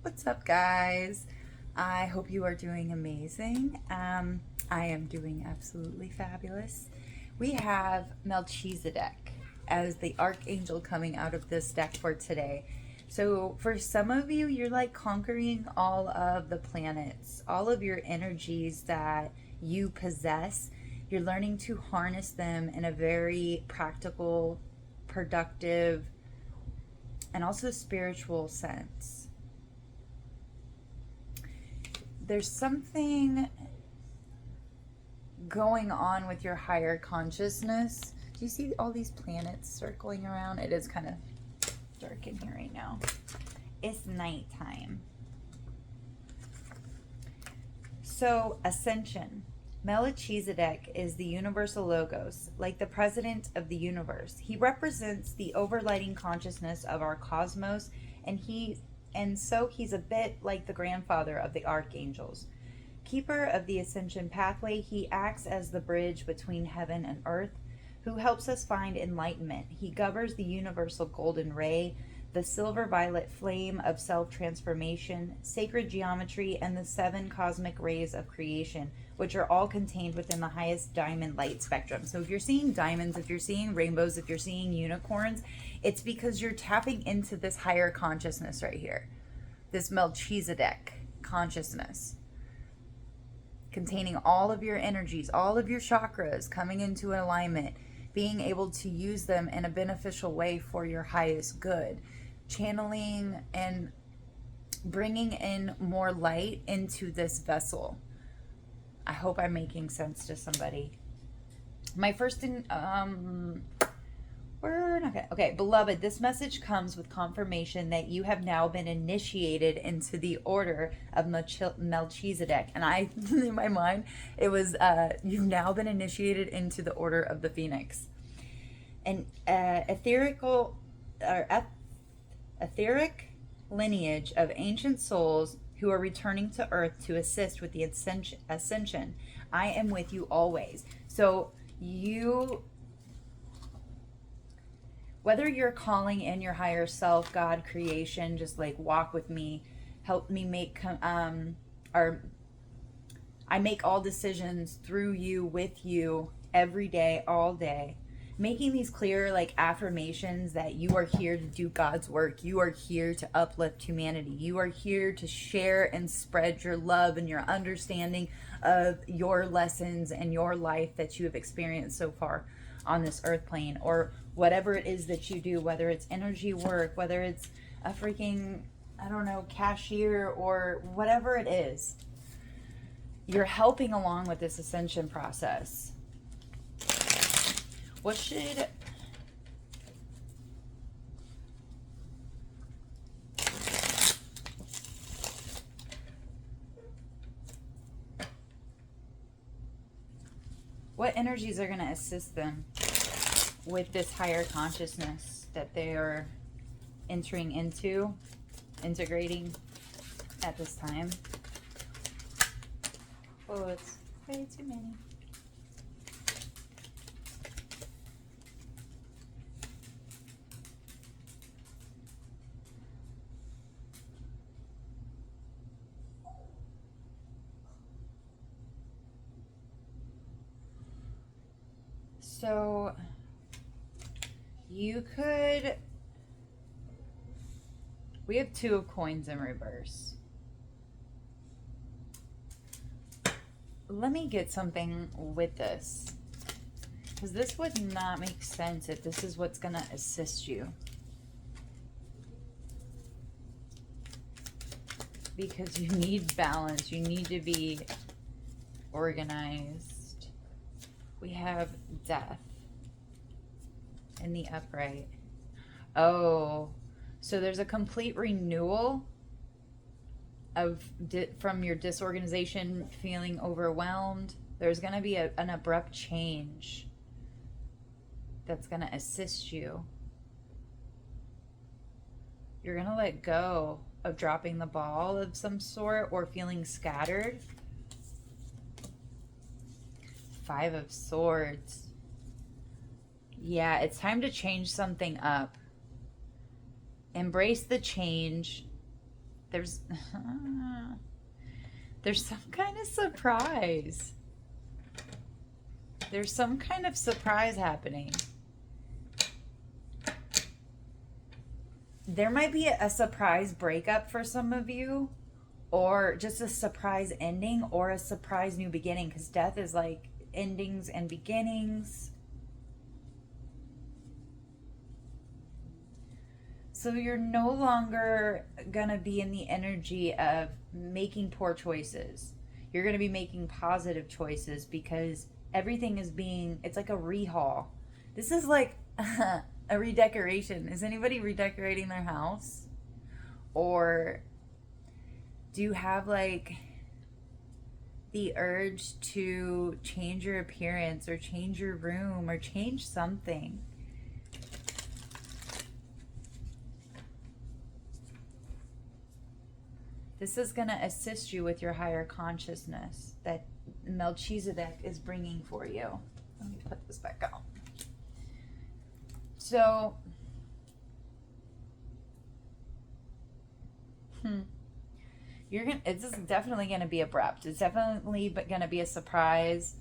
What's up, guys? I hope you are doing amazing. I am doing absolutely fabulous. We have Melchizedek as the archangel coming out of this deck for today. So, for some of you, you're like conquering all of the planets, all of your energies that you possess. You're learning to harness them in a very practical, productive, and also spiritual sense. There's something going on with your higher consciousness. Do you see all these planets circling around? It is kind of dark in here right now. It's nighttime. So, ascension. Melchizedek is the universal logos, like the president of the universe. He represents the overlighting consciousness of our cosmos, and so he's a bit like the grandfather of the archangels. Keeper of the ascension pathway, he acts as the bridge between heaven and earth, who helps us find enlightenment. He governs the universal golden ray, the silver violet flame of self-transformation, sacred geometry, and the 7 cosmic rays of creation, which are all contained within the highest diamond light spectrum. So if you're seeing diamonds, if you're seeing rainbows, if you're seeing unicorns, it's because you're tapping into this higher consciousness right here, this Melchizedek consciousness, containing all of your energies, all of your chakras coming into alignment, being able to use them in a beneficial way for your highest good, channeling and bringing in more light into this vessel. I hope I'm making sense to somebody. My first thing, we're not gonna, okay, beloved, this message comes with confirmation that you have now been initiated into the order of Melchizedek. And I, in my mind, it was, you've now been initiated into the order of the Phoenix. An etheric lineage of ancient souls who are returning to earth to assist with the ascension. I am with you always. So you, whether you're calling in your higher self, God, creation, just like walk with me, help me make, or I make all decisions through you, with you, every day, all day. Making these clear like affirmations that you are here to do God's work. You are here to uplift humanity. You are here to share and spread your love and your understanding of your lessons and your life that you have experienced so far on this earth plane, or whatever it is that you do, whether it's energy work, whether it's a freaking, I don't know, cashier, or whatever it is. You're helping along with this ascension process. What energies are going to assist them with this higher consciousness that they are entering into, integrating at this time? Oh, it's way too many. So you could, we have 2 of coins in reverse. Let me get something with this, because this would not make sense if this is what's going to assist you. Because you need balance. You need to be organized. We have death in the upright. Oh, so there's a complete renewal of from your disorganization, feeling overwhelmed. There's going to be an abrupt change that's going to assist you. You're going to let go of dropping the ball of some sort or feeling scattered. 5 of Swords. Yeah, it's time to change something up. Embrace the change. There's there's some kind of surprise. There's some kind of surprise happening. There might be a surprise breakup for some of you, or just a surprise ending, or a surprise new beginning, because death is like endings and beginnings. So you're no longer going to be in the energy of making poor choices. You're going to be making positive choices, because everything is being, it's like a rehaul. This is like a redecoration. Is anybody redecorating their house? Or do you have like the urge to change your appearance, or change your room, or change something? This is going to assist you with your higher consciousness that Melchizedek is bringing for you. Let me put this back out. So, it's definitely going to be abrupt. It's definitely going to be a surprise.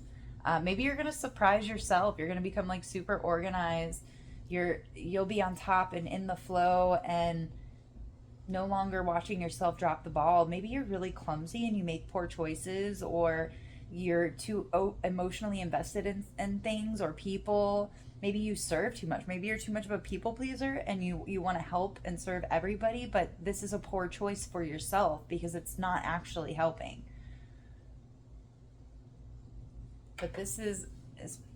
Maybe you're going to surprise yourself. You're going to become like super organized. You'll be on top and in the flow, and no longer watching yourself drop the ball. Maybe you're really clumsy and you make poor choices, or you're too emotionally invested in things or people. Maybe you serve too much. Maybe you're too much of a people pleaser, and you want to help and serve everybody, but this is a poor choice for yourself because it's not actually helping. But this is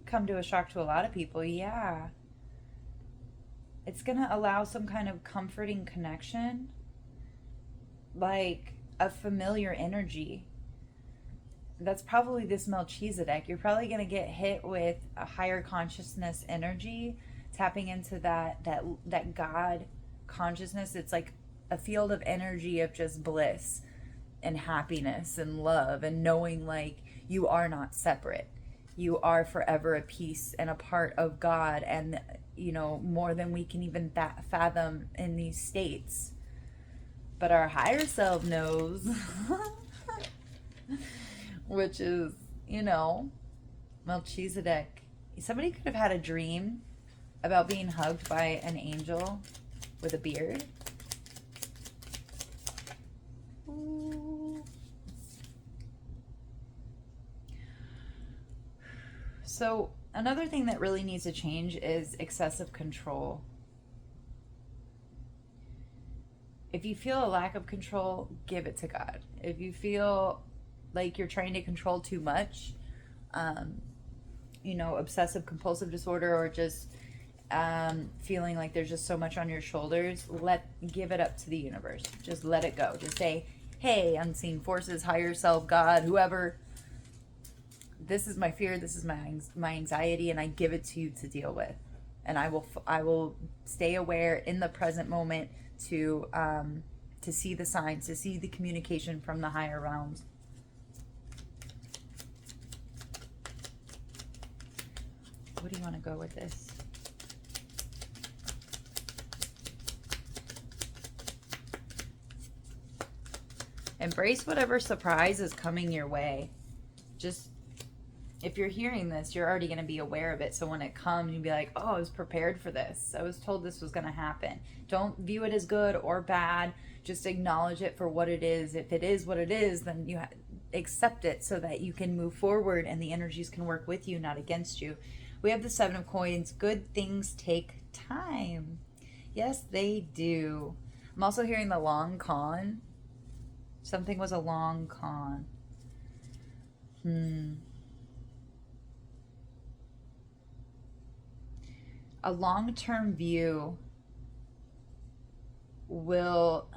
come to a shock to a lot of people. Yeah. It's going to allow some kind of comforting connection, like a familiar energy. That's probably this Melchizedek. You're probably going to get hit with a higher consciousness energy, tapping into that God consciousness. It's like a field of energy of just bliss and happiness and love, and knowing like you are not separate. You are forever a piece and a part of God, and more than we can even fathom in these states. But our higher self knows, which is, Melchizedek. Somebody could have had a dream about being hugged by an angel with a beard. Ooh. So another thing that really needs to change is excessive control. If you feel a lack of control, give it to God. If you feel like you're trying to control too much, obsessive compulsive disorder, or just feeling like there's just so much on your shoulders, give it up to the universe. Just let it go. Just say, hey, unseen forces, higher self, God, whoever, this is my fear, this is my anxiety, and I give it to you to deal with. And I will stay aware in the present moment to see the signs, to see the communication from the higher realms. What do you want to go with this? Embrace whatever surprise is coming your way. Just, if you're hearing this, you're already going to be aware of it. So when it comes, you'll be like, oh, I was prepared for this. I was told this was going to happen. Don't view it as good or bad. Just acknowledge it for what it is. If it is what it is, then you accept it so that you can move forward and the energies can work with you, not against you. We have the 7 of Coins. Good things take time. Yes, they do. I'm also hearing the long con. Something was a long con. A long-term view will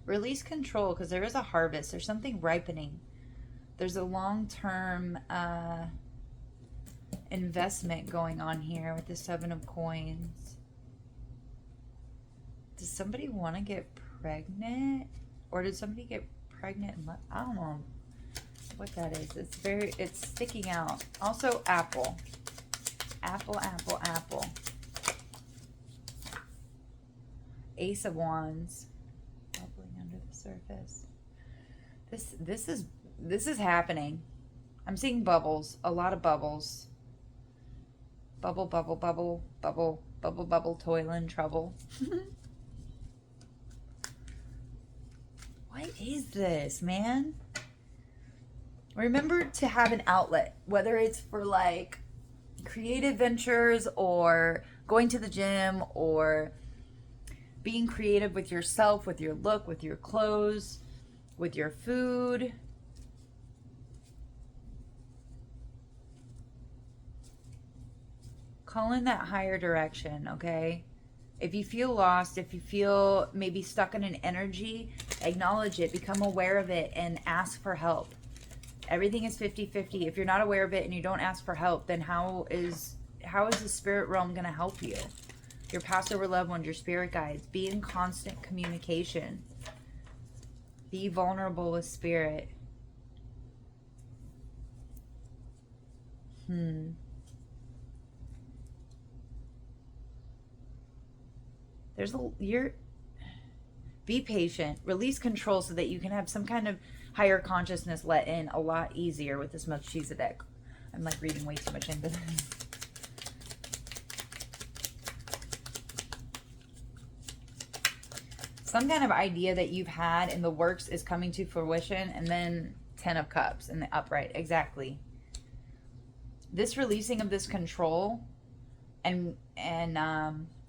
release control, because there is a harvest. There's something ripening. There's a long-term investment going on here with the 7 of Coins. Does somebody want to get pregnant? Or did somebody get pregnant? I don't know what that is. It's sticking out. Also, apple. Apple, apple, apple. Ace of Wands. Bubbling under the surface. This is happening. I'm seeing bubbles. A lot of bubbles. Bubble, bubble, bubble, bubble, bubble, bubble, toil and trouble. What is this, man? Remember to have an outlet, whether it's for like creative ventures or going to the gym or being creative with yourself, with your look, with your clothes, with your food. Call in that higher direction, okay? If you feel lost, if you feel maybe stuck in an energy, acknowledge it, become aware of it, and ask for help. Everything is 50-50. If you're not aware of it and you don't ask for help, then how is the spirit realm going to help you? Your Passover loved ones, your spirit guides. Be in constant communication. Be vulnerable with spirit. Be patient. Release control so that you can have some kind of higher consciousness let in a lot easier with this Melchizedek. I'm like reading way too much into this. Some kind of idea that you've had in the works is coming to fruition, and then 10 of Cups in the upright. Exactly. This releasing of this control and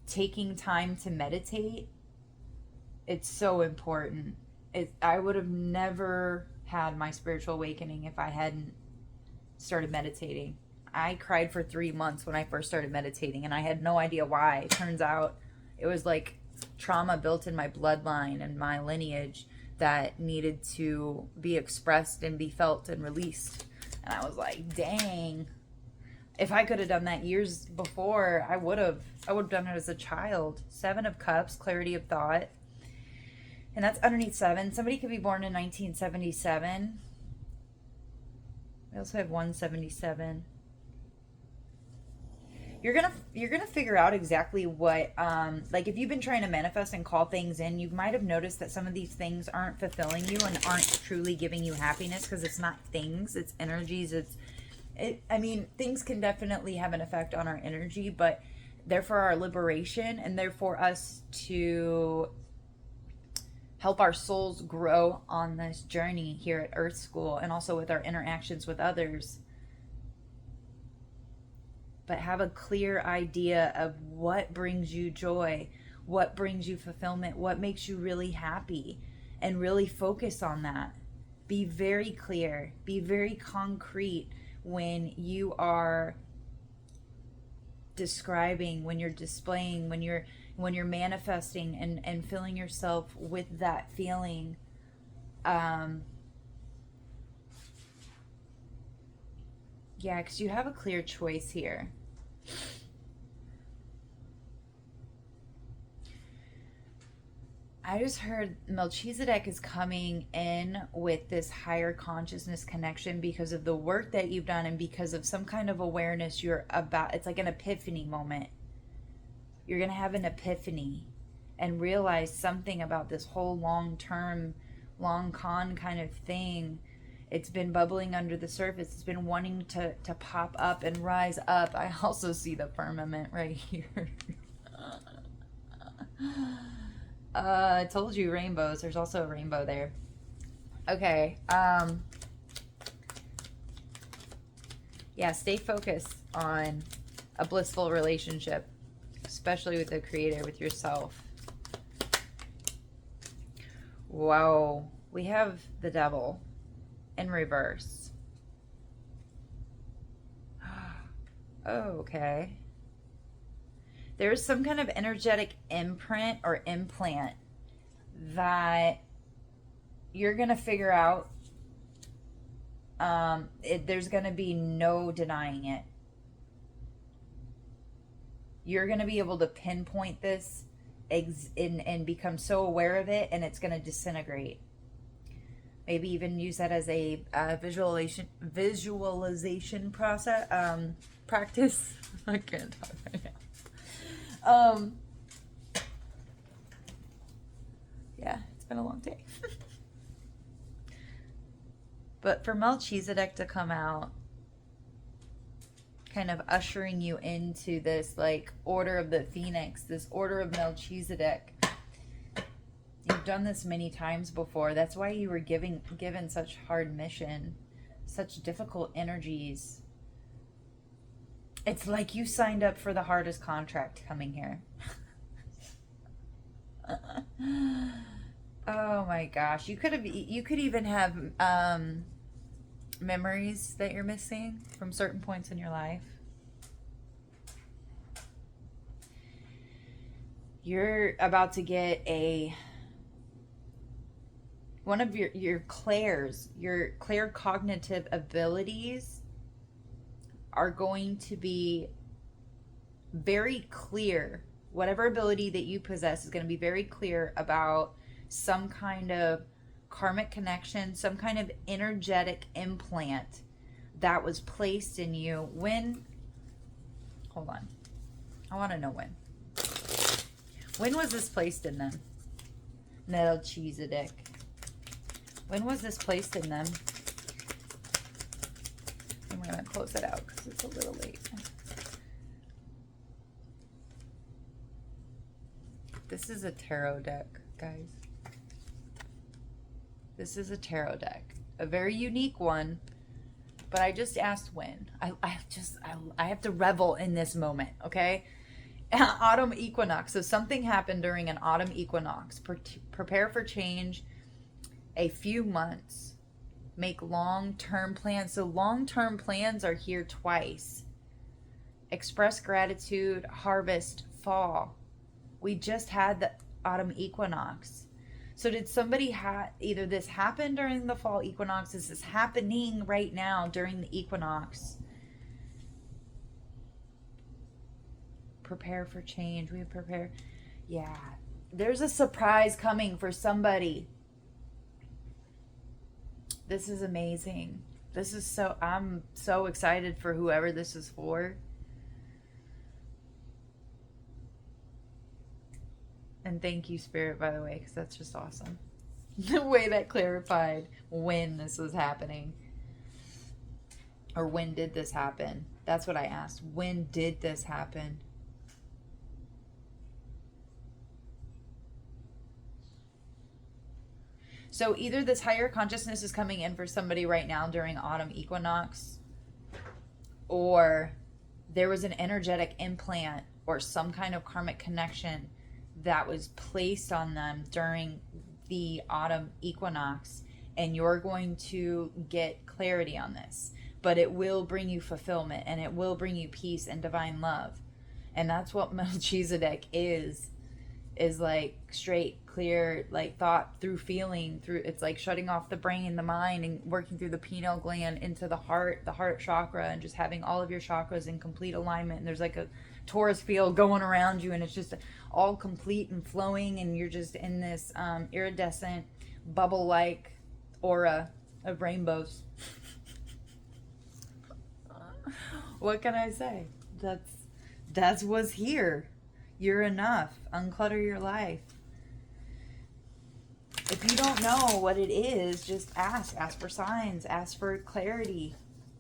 taking time to meditate, it's so important. I would have never had my spiritual awakening if I hadn't started meditating. I cried for 3 months when I first started meditating, and I had no idea why. It turns out it was like trauma built in my bloodline and my lineage that needed to be expressed and be felt and released. And I was like, dang. If I could have done that years before, I would have done it as a child. 7 of Cups, clarity of thought. And that's underneath 7. Somebody could be born in 1977. We also have 177. You're gonna figure out exactly what like if you've been trying to manifest and call things in, you might have noticed that some of these things aren't fulfilling you and aren't truly giving you happiness, because it's not things, it's energies. I mean, things can definitely have an effect on our energy, but they're for our liberation and they're for us to help our souls grow on this journey here at Earth School, and also with our interactions with others. But have a clear idea of what brings you joy, what brings you fulfillment, what makes you really happy, and really focus on that. Be very clear, be very concrete when you are describing, when you're displaying, when you're manifesting and filling yourself with that feeling. Yeah, because you have a clear choice here. I just heard Melchizedek is coming in with this higher consciousness connection because of the work that you've done and because of some kind of awareness you're about. It's like an epiphany moment. You're going to have an epiphany and realize something about this whole long-term, long con kind of thing. It's been bubbling under the surface. It's been wanting to pop up and rise up. I also see the firmament right here. I told you rainbows. There's also a rainbow there. Okay. Yeah, stay focused on a blissful relationship, especially with the Creator, with yourself. Wow. We have the Devil in reverse. Oh, okay. There's some kind of energetic imprint or implant that you're going to figure out. There's going to be no denying it. You're going to be able to pinpoint this and become so aware of it, and it's going to disintegrate. Maybe even use that as a visualization process practice. I can't talk right now. Yeah, it's been a long day. But for Melchizedek to come out, kind of ushering you into this like order of the Phoenix, this order of Melchizedek. You've done this many times before. That's why you were given such hard mission, such difficult energies. It's like you signed up for the hardest contract coming here. Oh my gosh. You could even have memories that you're missing from certain points in your life. You're about to get one of your claircognitive abilities are going to be very clear. Whatever ability that you possess is going to be very clear about some kind of karmic connection, some kind of energetic implant that was placed in you when, hold on, I want to know when. When was this placed in them? Melchizedek. When was this placed in them? I'm going to close it out because it's a little late. This is a tarot deck, guys. This is a tarot deck. A very unique one. But I just asked when. I have to revel in this moment, okay? Autumn equinox. So something happened during an autumn equinox. Prepare for change. A few months. Make long-term plans. So long-term plans are here twice. Express gratitude, harvest, fall. We just had the autumn equinox. So did somebody either this happened during the fall equinox? Is this happening right now during the equinox? Prepare for change. We prepare. Yeah. There's a surprise coming for somebody. This is amazing. I'm so excited for whoever this is for. And thank you, Spirit, by the way, because that's just awesome. The way that clarified when this was happening. Or when did this happen? That's what I asked. When did this happen? So either this higher consciousness is coming in for somebody right now during autumn equinox, or there was an energetic implant or some kind of karmic connection that was placed on them during the autumn equinox, and you're going to get clarity on this. But it will bring you fulfillment, and it will bring you peace and divine love. And that's what Melchizedek is like straight, clear, like thought through feeling through. It's like shutting off the brain, the mind, and working through the pineal gland into the heart chakra, and just having all of your chakras in complete alignment. And there's like a torus field going around you, and it's just all complete and flowing, and you're just in this iridescent bubble-like aura of rainbows. What can I say? That's what's here. You're enough. Unclutter your life. If you don't know what it is, just ask. Ask for signs. Ask for clarity,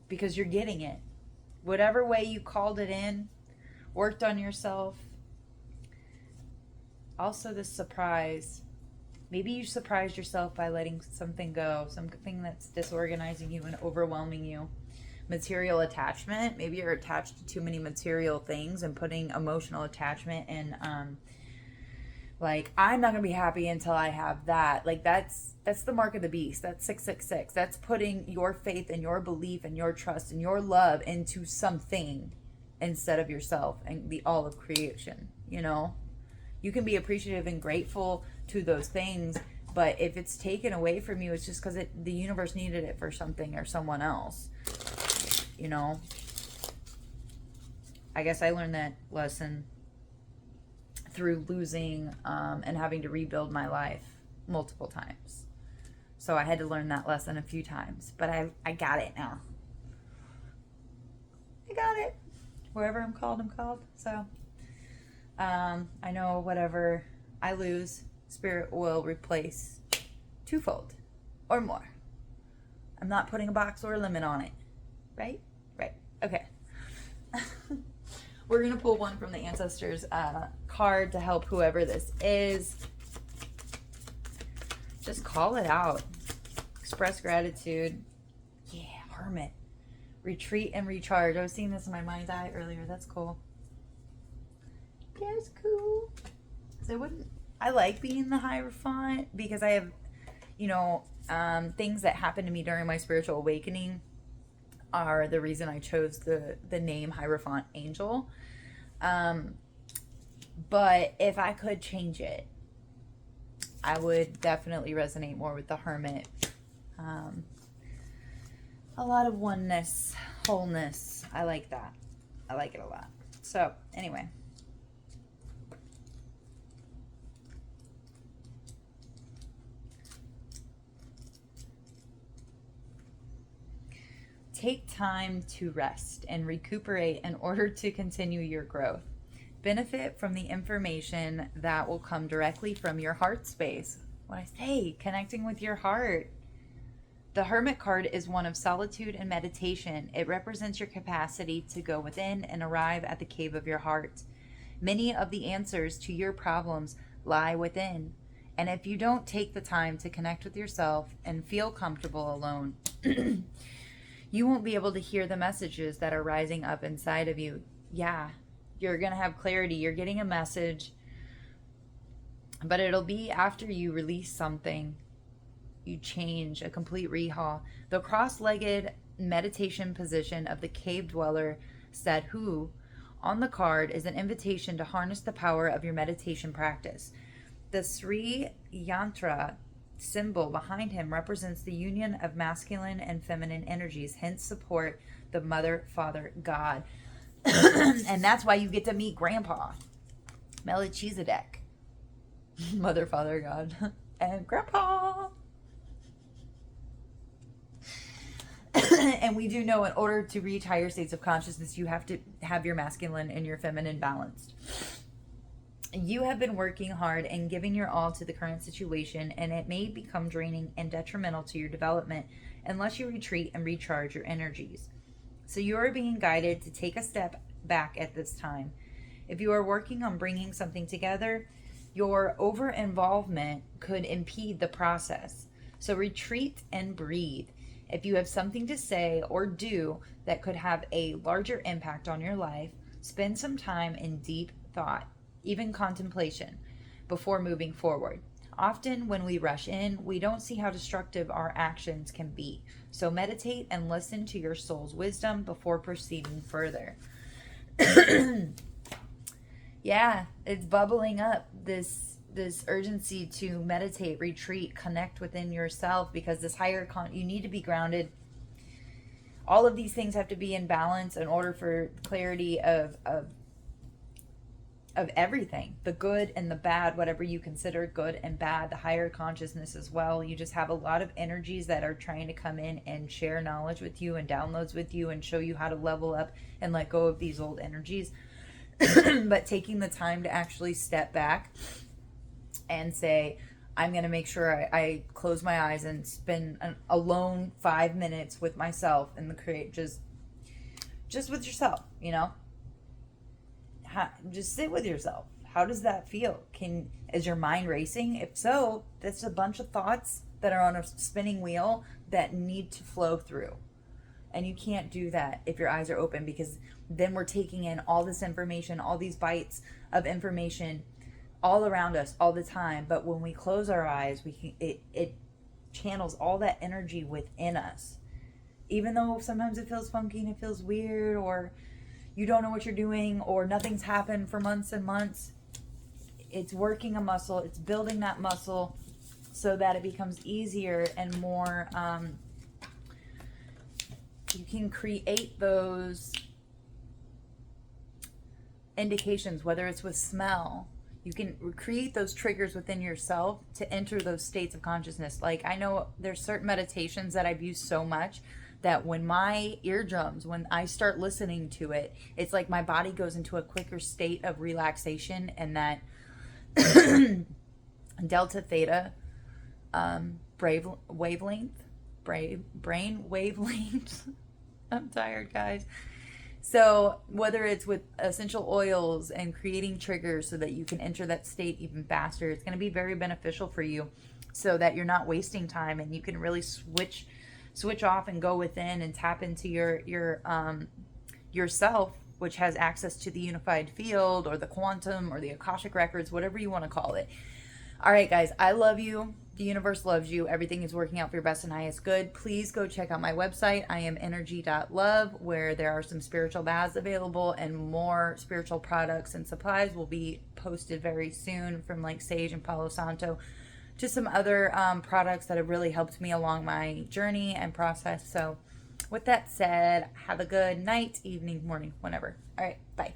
because you're getting it. Whatever way you called it in, worked on yourself. Also, this surprise. Maybe you surprised yourself by letting something go, something that's disorganizing you and overwhelming you. Material attachment. Maybe you're attached to too many material things and putting emotional attachment in, like, I'm not going to be happy until I have that. Like, that's the mark of the beast. That's 666. That's putting your faith and your belief and your trust and your love into something instead of yourself and the all of creation, you know? You can be appreciative and grateful to those things, but if it's taken away from you, it's just because the universe needed it for something or someone else, you know? I guess I learned that lesson through losing and having to rebuild my life multiple times. So I had to learn that lesson a few times, but I got it now. I got it. Wherever I'm called, I'm called. So I know whatever I lose, Spirit will replace twofold or more. I'm not putting a box or a limit on it. Right? Right. Okay. We're going to pull one from the Ancestors card to help whoever this is. Just call it out. Express gratitude. Yeah, Hermit. Retreat and recharge. I was seeing this in my mind's eye earlier. That's cool. Yeah, it's cool. So I like being the Hierophant because I have, things that happened to me during my spiritual awakening are the reason I chose the name Hierophant Angel. But if I could change it, I would definitely resonate more with the Hermit. A lot of oneness, wholeness. I like that. I like it a lot. So, anyway. Take time to rest and recuperate in order to continue your growth. Benefit from the information that will come directly from your heart space. What I say, connecting with your heart. The Hermit card is one of solitude and meditation. It represents your capacity to go within and arrive at the cave of your heart. Many of the answers to your problems lie within. And if you don't take the time to connect with yourself and feel comfortable alone, you won't be able to hear the messages that are rising up inside of you. Yeah, you're going to have clarity. You're getting a message, but it'll be after you release something. You change, a complete rehaul. The cross-legged meditation position of the cave dweller said who on the card is an invitation to harness the power of your meditation practice. The Sri Yantra symbol behind him represents the union of masculine and feminine energies, hence support the mother, father, God. And that's why you get to meet Grandpa, Melchizedek, mother, father, God, and Grandpa. And we do know in order to reach higher states of consciousness, you have to have your masculine and your feminine balanced. You have been working hard and giving your all to the current situation, and it may become draining and detrimental to your development unless you retreat and recharge your energies. So you are being guided to take a step back at this time. If you are working on bringing something together, your over-involvement could impede the process. So retreat and breathe. If you have something to say or do that could have a larger impact on your life, spend some time in deep thought, even contemplation, before moving forward. Often when we rush in, we don't see how destructive our actions can be. So meditate and listen to your soul's wisdom before proceeding further. Yeah, it's bubbling up, this urgency to meditate, retreat, connect within yourself, because this you need to be grounded. All of these things have to be in balance in order for clarity of everything, the good and the bad, whatever you consider good and bad, the higher consciousness as well. You just have a lot of energies that are trying to come in and share knowledge with you and downloads with you and show you how to level up and let go of these old energies. But taking the time to actually step back and say, I'm going to make sure I close my eyes and spend an alone 5 minutes with myself and just with yourself, just sit with yourself. How does that feel? Is your mind racing? If so, that's a bunch of thoughts that are on a spinning wheel that need to flow through. And you can't do that if your eyes are open, because then we're taking in all this information, all these bites of information all around us all the time. But when we close our eyes, it channels all that energy within us. Even though sometimes it feels funky and it feels weird, or you don't know what you're doing, or nothing's happened for months and months, it's working a muscle. It's building that muscle so that it becomes easier and more, you can create those indications, whether it's with smell. You can create those triggers within yourself to enter those states of consciousness. Like, I know there's certain meditations that I've used so much that when my eardrums, when I start listening to it, it's like my body goes into a quicker state of relaxation, and that delta theta brain wavelength. I'm tired, guys. So whether it's with essential oils and creating triggers so that you can enter that state even faster, it's going to be very beneficial for you, so that you're not wasting time and you can really switch off and go within and tap into your yourself, which has access to the unified field or the quantum or the Akashic records, whatever you want to call it. All right, guys, I love you. The universe loves you. Everything is working out for your best and highest good. Please go check out my website, iamenergy.love, where there are some spiritual baths available, and more spiritual products and supplies will be posted very soon, from like sage and Palo Santo to some other products that have really helped me along my journey and process. So with that said, have a good night, evening, morning, whenever. All right, bye.